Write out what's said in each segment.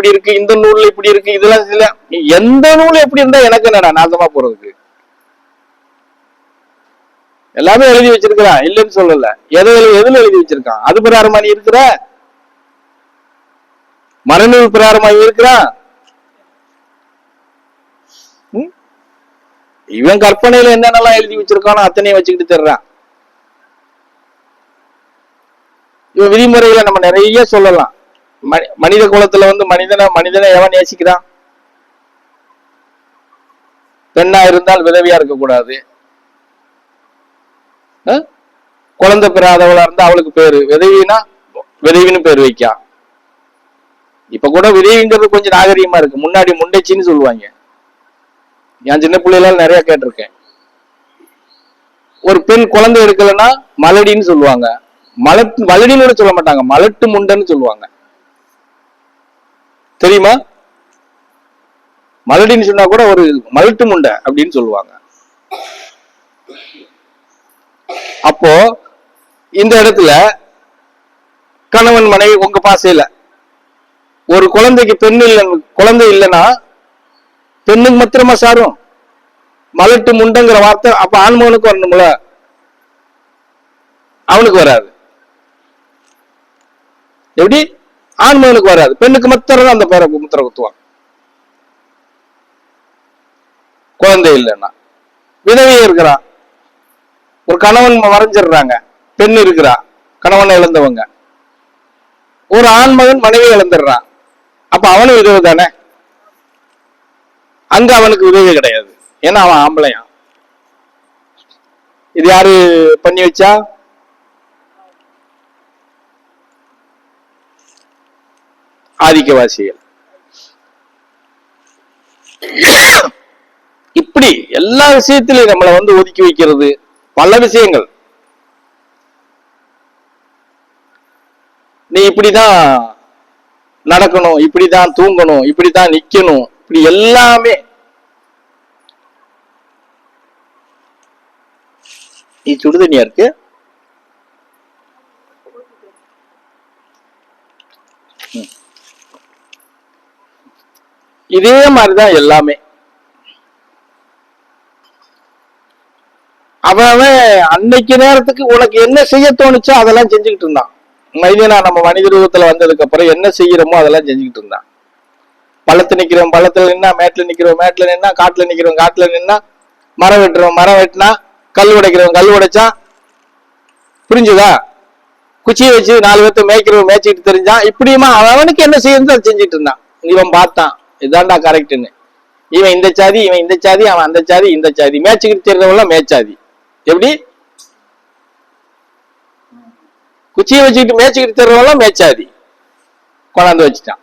இப்படி இருக்கு, இந்த நூல்ல இப்படி இருக்கு, இதெல்லாம் இல்ல. எந்த நூல் எப்படி இருந்தா எனக்கு என்னடா நாசமா போறதுக்கு? எல்லாமே எழுதி வச்சிருக்கிறான், இல்லைன்னு சொல்லல. எதுல எழுதி வச்சிருக்கான்? அது பிரகாரமா நீ இருக்கிற? மரநூல் பிரகாரமா இருக்கிறான்? இவன் கற்பனையில என்னென்னலாம் எழுதி வச்சிருக்கானோ அத்தனையும் வச்சுக்கிட்டு தர்றான். இவன் விதிமுறைகளை நம்ம நிறைய சொல்லலாம். மனித குலத்துல வந்து மனிதனை எவன் நேசிக்கிறான்? பெண்ணா இருந்தால் விதவியா இருக்கக்கூடாது. குழந்தை பெறாதவளா இருந்தா அவளுக்கு பேரு விதவினா விதவின்னு பேர் வைக்கா. இப்ப கூட விதவிங்கிறது கொஞ்சம் நாகரீகமா இருக்கு. முன்னாடி முண்டைச்சின்னு சொல்லுவாங்க. என் சின்ன பிள்ளைகளால் நிறைய கேட்டிருக்கேன். ஒரு பெண் குழந்தை எடுக்கலன்னா மலடின்னு சொல்லுவாங்க. மலடின்னு சொல்ல மாட்டாங்க, மலட்டு முண்டன்னு சொல்லுவாங்க. தெரியுமா? மலடின்னு சொன்னா கூட ஒரு மலட்டு முண்டை அப்படின்னு சொல்லுவாங்க. அப்போ இந்த இடத்துல கணவன் மனைவி உங்க பாசையில ஒரு குழந்தைக்கு குழந்தை இல்லைன்னா பெண்ணுக்கு மாத்திரமா சாரும்? மலட்டு முண்டங்கிற வார்த்தை அப்ப ஆண்மகனுக்கு வரணும்ல, அவனுக்கு வராது. எப்படி? ஆண்மகனுக்கு வராது, பெண்ணுக்கு மாத்திரம் அந்த பேரை முத்திர குத்துவான். குழந்தை இல்லைன்னா விதவியே இருக்கிறான், ஒரு கணவன் மறைஞ்சிடுறாங்க, பெண் இருக்கிறா, கணவனை இழந்தவங்க, ஒரு ஆண்மகன் மனைவி இழந்துடுறான். அப்ப அவனும் விதவை தானே? அங்க அவனுக்கு விதவை கிடையாது, ஏன்னா அவன் ஆம்பளையான். இது யாரு பண்ணி வச்சா? ஆதிக்கவாசிகள். இப்படி எல்லா விஷயத்திலையும் நம்மளை வந்து ஒதுக்கி வைக்கிறது. பல விஷயங்கள். நீ இப்படிதான் நடக்கணும், இப்படிதான் தூங்கணும், இப்படிதான் நிக்கணும், இப்படி எல்லாமே. நீ சுடுதண்ணியா இருக்கு. இதே மாதிரிதான் எல்லாமே. அவன் அன்னைக்கு நேரத்துக்கு உனக்கு என்ன செய்ய தோணுச்சோ அதெல்லாம் செஞ்சுக்கிட்டு இருந்தான். மனிதனா நம்ம மனித ரூபத்துல வந்ததுக்கு அப்புறம் என்ன செய்யறோமோ அதெல்லாம் செஞ்சுக்கிட்டு இருந்தான். பள்ளத்துல நிக்கிறோம், பள்ளத்துல நின்னா, மேட்ல நிக்கிறோம், மேட்ல நின்னா, காட்டுல நிக்கிறோம், காட்டுல நின்னா, மரம் வெட்டுறோம், மரம் வெட்டினா, கல் உடைக்கிறோம், கல் உடைச்சா. புரிஞ்சுதா? குச்சியை வச்சு 4 பேர்த்த மேய்க்கிறவன் மேய்ச்சிட்டு தெரிஞ்சான். இப்படியுமா அவனுக்கு என்ன செய்யறது அதை செஞ்சுட்டு இருந்தான். இவன் பார்த்தான், இதான்டா கரெக்டுன்னு. இவன் இந்த சாதி, இவன் இந்த சாதி, அவன் அந்த சாதி, இந்த சாதி, மேய்ச்சிக்கிட்டு தெரிஞ்சவெல்லாம் மேய்ச்சாதி. எப்படி? குச்சியை வச்சுக்கிட்டு மேய்ச்சிக்கிட்டு தருவெல்லாம் மேய்ச்சாதி கொண்டாந்து வச்சுட்டான்.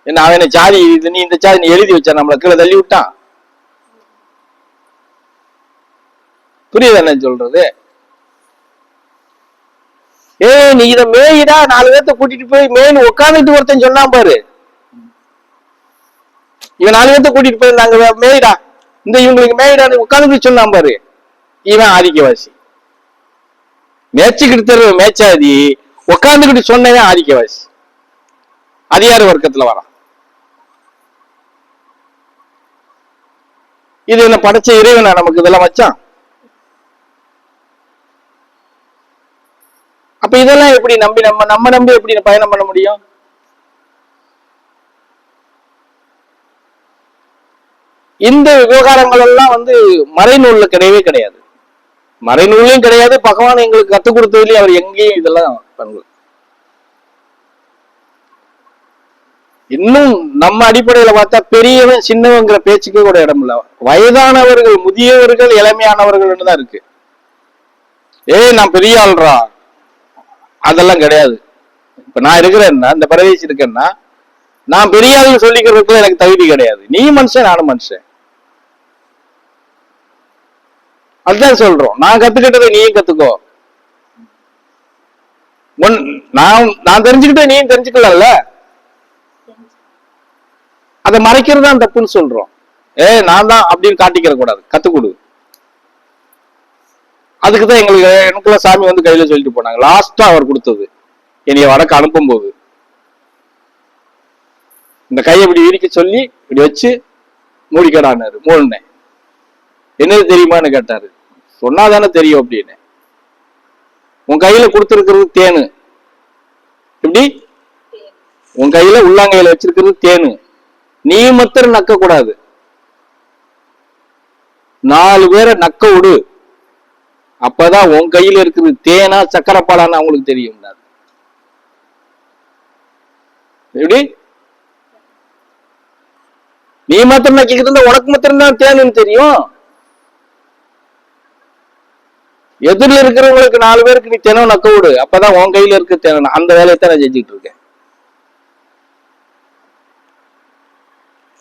என்ன அவனை சாதி இது, நீ இந்த சாதி நீ எழுதி வச்சா நம்மளை கீழே தள்ளி விட்டான். புரியுது என்ன சொல்றது? நீ இதை மேயிடா, 4 பேர்த்த கூட்டிட்டு போய் மேய்னு உட்காந்துட்டு ஒருத்தன் சொன்னான் பாரு. இவன் 4 பேர்த்த கூட்டிட்டு போய் நாங்க மேயிடா, இந்த இவங்களுக்கு மேயிடா உட்காந்துட்டு சொன்னான் பாரு. இவன் ஆதிக்கவாசி. மேய்ச்சிக்கிட்டு தருவ மேய்ச்சாதி, உட்காந்துக்கிட்டு சொன்னவன் ஆதிக்கவாசி, அதிகார வர்க்கத்துல வரான். இது என்ன படைச்ச இறைவனா நமக்கு இதெல்லாம் வச்சான்? அப்ப இதெல்லாம் எப்படி நம்ம நம்பி எப்படி பயணம் பண்ண முடியும்? இந்த விவகாரங்கள் எல்லாம் வந்து மறைநூல்ல கிடையவே கிடையாது. மறைநூலையும் கிடையாது, பகவான் எங்களுக்கு கத்துக் கொடுத்ததுலயும் அவர் எங்கேயும் இதெல்லாம் பண்ணல. இன்னும் நம்ம அடிப்படையில பார்த்தா பெரியவன் சின்னவங்கிற பேச்சுக்கே கூட இடம் இல்ல. வயதானவர்கள், முதியவர்கள், இளமையானவர்கள் தான் இருக்கு. நான் பெரிய ஆள்றா, அதெல்லாம் கிடையாது. இப்ப நான் இருக்கிறேன்னா, இந்த பிரதேசி இருக்கேன்னா, நான் பெரிய ஆளுன்னு சொல்லிக்கிறதுக்குள்ள எனக்கு தகுதி கிடையாது. நீ மனுஷன், நானும் மனுஷன். அதுதான் சொல்றோம். நான் கத்துக்கிட்டதை நீயும் கத்துக்கோ. நான் தெரிஞ்சுக்கிட்ட நீயும் தெரிஞ்சுக்கலாம்ல. அதை மறைக்கிறது தான் தப்புன்னு சொல்றோம். நான் தான் அப்படின்னு காட்டிக்கிற கூடாது, கத்துக்கொடு. அதுக்குதான் எனக்குள்ள சாமி வந்து கையில சொல்லிட்டு போனாங்க. லாஸ்டா அவர் கொடுத்தது என்னைய வடக்கு அனுப்பும் போது, இந்த கையை இப்படி விரிக்க சொல்லி இப்படி வச்சு மூடிக்கடானாரு. மூடினேன். என்னது தெரியுமான்னு கேட்டாரு. சொன்னாதானே தெரியும் அப்படின்னு. உன் கையில கொடுத்திருக்கிறது தேனு. எப்படி? உன் கையில உள்ளாங்கையில வச்சிருக்கிறது தேனு. நீ மாத்திரம் நக்க கூடாது, 4 பேரை நக்க விடு. அப்பதான் உன் கையில இருக்குது தேனா சக்கரப்பாலான்னு அவங்களுக்கு தெரியும். எப்படி? நீ மாத்திரம் நக்கிக்கிட்டு இருந்தா உனக்கு மாத்திரம் தான் தேனுன்னு தெரியும். எதிரில் இருக்கிறவங்களுக்கு 4 பேருக்கு நீ தினம் நக்க விடு. அப்பதான் உன் கையில இருக்கு தேன. அந்த வேலையை தான் நான் செஞ்சுட்டு இருக்கேன்.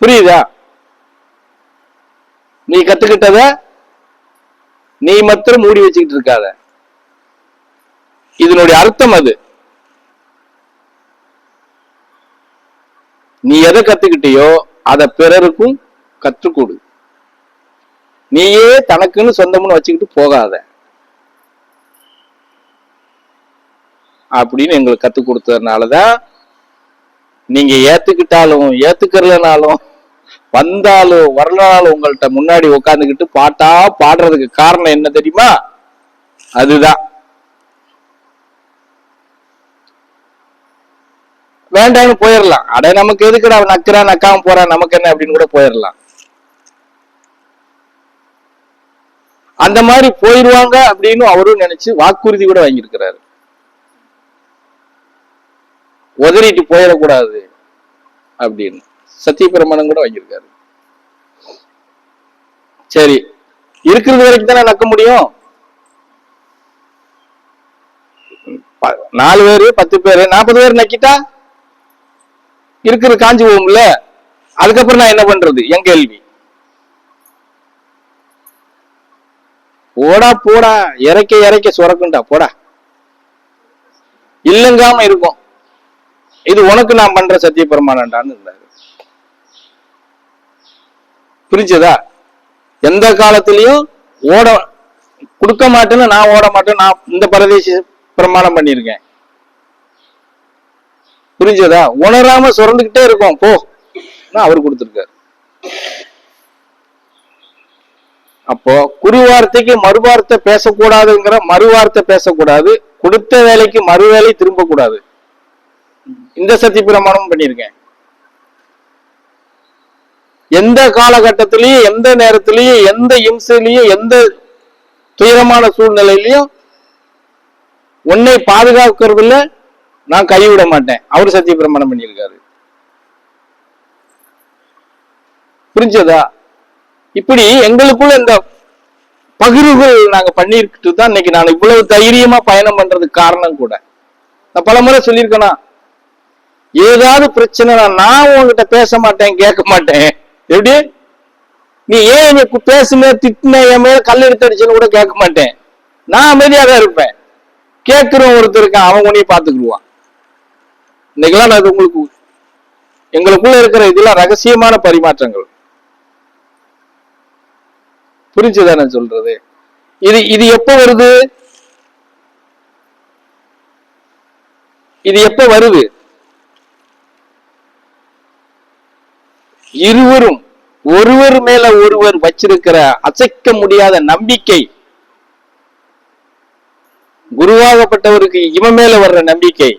புரியுதா? நீ கத்துக்கிட்டத நீ மாத்திரம் மூடி வச்சுக்கிட்டு இருக்காத. இதனுடைய அர்த்தம் அது. நீ எதை கத்துக்கிட்டியோ அதை பிறருக்கும் கற்றுக்கொடு. நீயே தனக்குன்னு சொந்தம்னு வச்சுக்கிட்டு போகாத அப்படின்னு எங்களுக்கு கத்து கொடுத்ததுனாலதான் நீங்க ஏத்துக்கிட்டாலும் ஏத்துக்கறலனாலும் வந்தாலும் வரலாலும் உங்கள்கிட்ட முன்னாடி உட்காந்துக்கிட்டு பாட்டா பாடுறதுக்கு காரணம் என்ன தெரியுமா? அதுதான். வேண்டாம்னு போயிடலாம். அட நமக்கு எதுக்குடா நக்குறான் நக்காம போறான் நமக்கு என்ன அப்படின்னு கூட போயிடலாம். அந்த மாதிரி போயிடுவாங்க அப்படின்னு அவரும் நினைச்சு வாக்குறுதி கூட வாங்கியிருக்கிறாரு. உதறிட்டு போயிடக்கூடாது அப்படின்னு சத்தியப்பிரமாணம் கூட வாங்கியிருக்காரு. சரி, இருக்கிறது வரைக்கும் தானே நக்க முடியும். 4 பேரு 10 பேரு 40 பேர் நக்கிட்டா இருக்கிறது காஞ்சி போகும்ல. அதுக்கப்புறம் நான் என்ன பண்றது? என் கேள்வி. போடா போடா, இறைக்க இறைக்க சுரக்குண்டா போடா, இல்லங்காம இருக்கும். இது உனக்கு நான் பண்ற சத்திய பிரமாணம்டான்னு இருந்தாரு. புரிஞ்சதா? எந்த காலத்திலையும் ஓட கொடுக்க மாட்டேன்னு நான் ஓட மாட்டேன். நான் இந்த பரதேசி பிரமாணம் பண்ணிருக்கேன். புரிஞ்சதா? உணராம சுரந்துகிட்டே இருக்கும் போ, அவரு கொடுத்திருக்காரு. அப்போ குறிவார்த்தைக்கு மறுவார்த்தை பேசக்கூடாதுங்கிற மறுவார்த்தை பேசக்கூடாது. கொடுத்த வேலைக்கு மறு வேலை திரும்ப கூடாது. இந்த சத்திய பிரமாணம் பண்ணியிருக்கேன். எந்த காலகட்டத்திலையும் எந்த நேரத்திலையும் எந்த இம்சையிலையும் எந்த துயரமான சூழ்நிலையிலையும் உன்னை பாதுகாக்கிறதுல நான் கைவிட மாட்டேன். அவரு சத்திய பிரமாணம் பண்ணியிருக்காரு. புரிஞ்சதா? இப்படி எங்களுக்குள்ள இந்த பகிர்வுகள் நாங்க பண்ணிட்டு தான் இன்னைக்கு நான் இவ்வளவு தைரியமா பயணம் பண்றதுக்கு காரணம் கூட. நான் பல முறை சொல்லியிருக்கேனா, ஏதாவது பிரச்சனை நான் உங்ககிட்ட பேச மாட்டேன், கேட்க மாட்டேன். எப்படி? நீ ஏன் பேசுன திட்டின என் மேல கல் எடுத்து அடிச்சுன்னு கூட கேட்க மாட்டேன். நான் அமைதியாக இருப்பேன். கேட்கிறோம் ஒருத்தருக்கு அவன் உன்னைய பாத்துக்குருவான். இன்னைக்கெல்லாம் நான் உங்களுக்கு எங்களுக்குள்ள இருக்கிற இதெல்லாம் ரகசியமான பரிமாற்றங்கள். புரிஞ்சுதானே சொல்றது? இது எப்ப வருது? இது எப்ப வருது? இருவரும் ஒருவர் மேல ஒருவர் வச்சிருக்கிற அசைக்க முடியாத நம்பிக்கை, குருவாகப்பட்டவருக்கு இவன் மேல வர்ற நம்பிக்கை,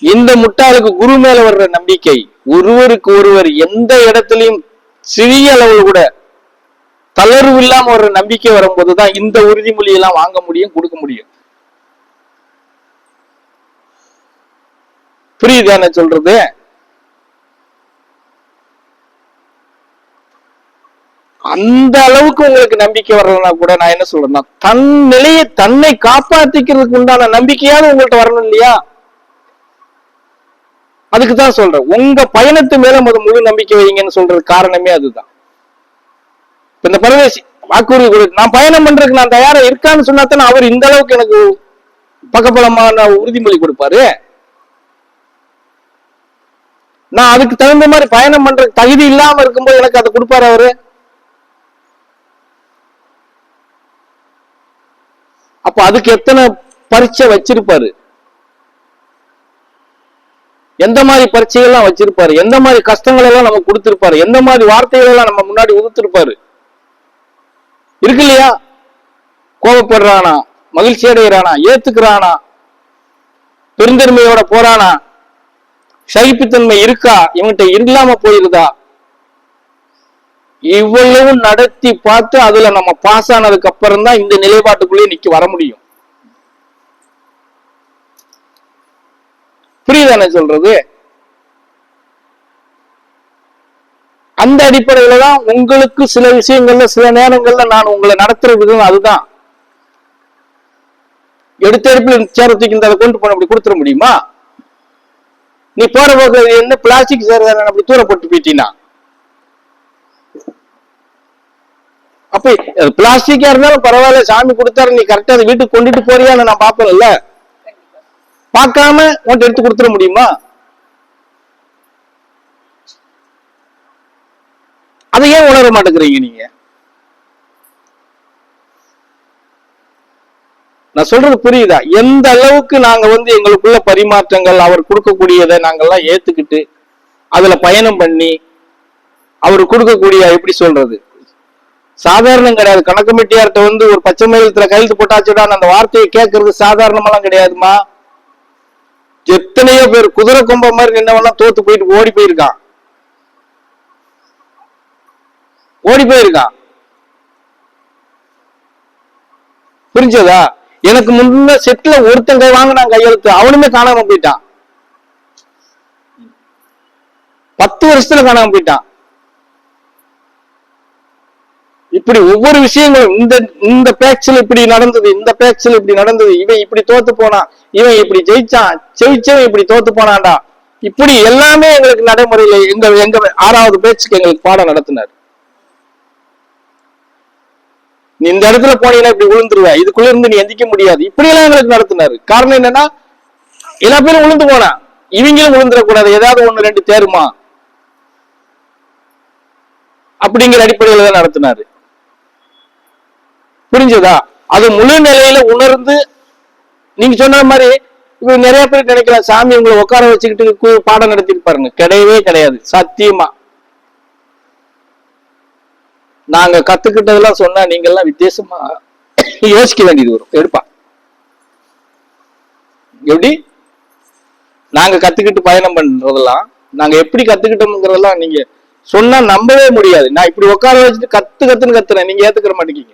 இந்த முட்டாளுக்கு குரு மேல வர்ற நம்பிக்கை, ஒருவருக்கு ஒருவர் எந்த இடத்திலையும் சிறிய அளவு கூட தளர்வு இல்லாம ஒரு நம்பிக்கை வரும்போதுதான் இந்த உறுதிமொழி எல்லாம் வாங்க முடியும், கொடுக்க முடியும். புரியுதானே சொல்றது? அந்த அளவுக்கு உங்களுக்கு நம்பிக்கை வரலன்னா கூட நான் என்ன சொல்றேன்னா, தன் நிலையை தன்னை காப்பாத்திக்கிறதுக்கு உண்டான நம்பிக்கையாவது உங்கள்கிட்ட வரணும் இல்லையா? அதுக்குதான் சொல்றேன், உங்க பயணத்து மேல முழு நம்பிக்கை வைங்கன்னு சொல்றது காரணமே அதுதான். இந்த பரதேசி வாக்குறுதி கொடு, நான் பயணம் பண்றதுக்கு நான் தயாரா இருக்கான்னு சொன்னாத்தானே அவர் இந்த அளவுக்கு எனக்கு பக்கபலமான உறுதிமொழி கொடுப்பாரு. நான் அதுக்கு தகுந்த மாதிரி பயணம் பண்ற தகுதி இல்லாம இருக்கும்போது எனக்கு அதை கொடுப்பாரு அவரு. அப்ப அதுக்கு எத்தனை பரீட்சை வச்சிருப்பாரு. எந்த மாதிரி பரீட்சைகள் எல்லாம் வச்சிருப்பாரு, எந்த மாதிரி கஷ்டங்கள் எல்லாம் நமக்கு கொடுத்திருப்பாரு, எந்த மாதிரி வார்த்தைகள் எல்லாம் நம்ம முன்னாடி உதிர்த்திருப்பாரு. இருக்கு இல்லையா? கோபப்படுறானா, மகிழ்ச்சி அடைகிறானா, ஏத்துக்கிறானா, பெருந்தன்மையோட போறானா, சகிப்புத்தன்மை இருக்கா, இவன்கிட்ட இல்லாம போயிருதா, இவ்வளவு நடத்தி பார்த்து அதுல நம்ம பாஸ் ஆனதுக்கு அப்புறம் தான் இந்த நிலைப்பாட்டுக்குள்ளே நிக்க வர முடியும். புரியுதானே சொல்றது? அந்த அடிப்படையில தான் உங்களுக்கு சில விஷயங்கள்ல சில நேரங்கள்ல நான் உங்களை நடத்துற விதம் அதுதான். எடுத்த எடுப்பில் சேரத்துக்கு இந்த கொண்டு போன அப்படி கொடுத்துட முடியுமா? நீ போற போது என்ன பிளாஸ்டிக் சேர் அப்படி தூரப்பட்டு போயிட்டீங்கன்னா, அப்ப பிளாஸ்டிக்கா இருந்தாலும் பரவாயில்ல, சாமி கொடுத்தாரு, நீ கரெக்டா அதை வீட்டுக்கு கொண்டுட்டு போறியான்னு நான் பாப்பேன்ல. பார்க்காம உன்ட்டு எடுத்து கொடுத்துட முடியுமா? அதை ஏன் உணர மாட்டேங்கிறீங்க நீங்க? நான் சொல்றது புரியுதா? எந்த அளவுக்கு நாங்க எங்களுக்குள்ள பரிமாற்றங்கள், அவர் கொடுக்கக்கூடியதை நாங்கெல்லாம் ஏத்துக்கிட்டு அதுல பயணம் பண்ணி அவர் கொடுக்கக்கூடிய எப்படி சொல்றது சாதாரணம் கிடையாது. கணக்கு மெட்டியார்ட்ட ஒரு பச்சை மயிலத்துல கையெழுத்து போட்டாச்சுடான்னு அந்த வார்த்தையை கேட்கறது சாதாரணமெல்லாம் கிடையாதுமா. எத்தனையோ பேர் குதிரை கொம்ப மாதிரி நின்னவெல்லாம் தோத்து போயிட்டு ஓடி போயிருக்கான். புரிஞ்சதா? எனக்கு முன்ன செட்ல ஒருத்தங்க வாங்கினான் கையெழுத்து, அவனுமே காணாம போயிட்டான். 10 வருஷத்துல காணாம போயிட்டான். இப்படி ஒவ்வொரு விஷயங்களும் இந்த பேட்சில் இப்படி நடந்தது, இந்த பேட்சில் இப்படி நடந்தது, இவன் இப்படி தோத்து போனான், இவன் இப்படி ஜெயிச்சான், ஜெயிச்சவன் இப்படி தோத்து போனான்டா, இப்படி எல்லாமே எங்களுக்கு நடைமுறையில எங்க 6வது பேட்சுக்கு எங்களுக்கு பாடம் நடத்தினார். நீ இந்த இடத்துல போனீங்கன்னா இப்படி விழுந்துருவ, இதுக்குள்ள இருந்து நீ எந்திக்க முடியாது, இப்படி எல்லாம் எங்களுக்கு நடத்தினாரு. காரணம் என்னன்னா எல்லா பேரும் விழுந்து போனா இவங்களும் விழுந்துடக்கூடாது, ஏதாவது 1 2 தேருமா அப்படிங்கிற அடிப்படையில தான் நடத்தினாரு. புரிஞ்சதா? அது முழு நிலையில உணர்ந்து நீங்க சொன்ன மாதிரி இப்ப நிறைய பேர் நினைக்கலாம் சாமி உங்களை உட்கார வச்சுக்கிட்டு பாடம் நடத்திட்டு பாருங்க. கிடையவே கிடையாது. சத்தியமா நாங்க கத்துக்கிட்டதெல்லாம் சொன்னா நீங்க எல்லாம் வித்தியாசமா யோசிக்க வேண்டியது வரும். எடுப்பா எப்படி நாங்க கத்துக்கிட்டு பயணம் பண்றதெல்லாம், நாங்க எப்படி கத்துக்கிட்டோம்ங்கிறதெல்லாம் நீங்க சொன்னா நம்பவே முடியாது. நான் இப்படி உட்கார வச்சுட்டு கத்துன்னு கத்துறேன், நீங்க ஏத்துக்கிற மாட்டேங்க.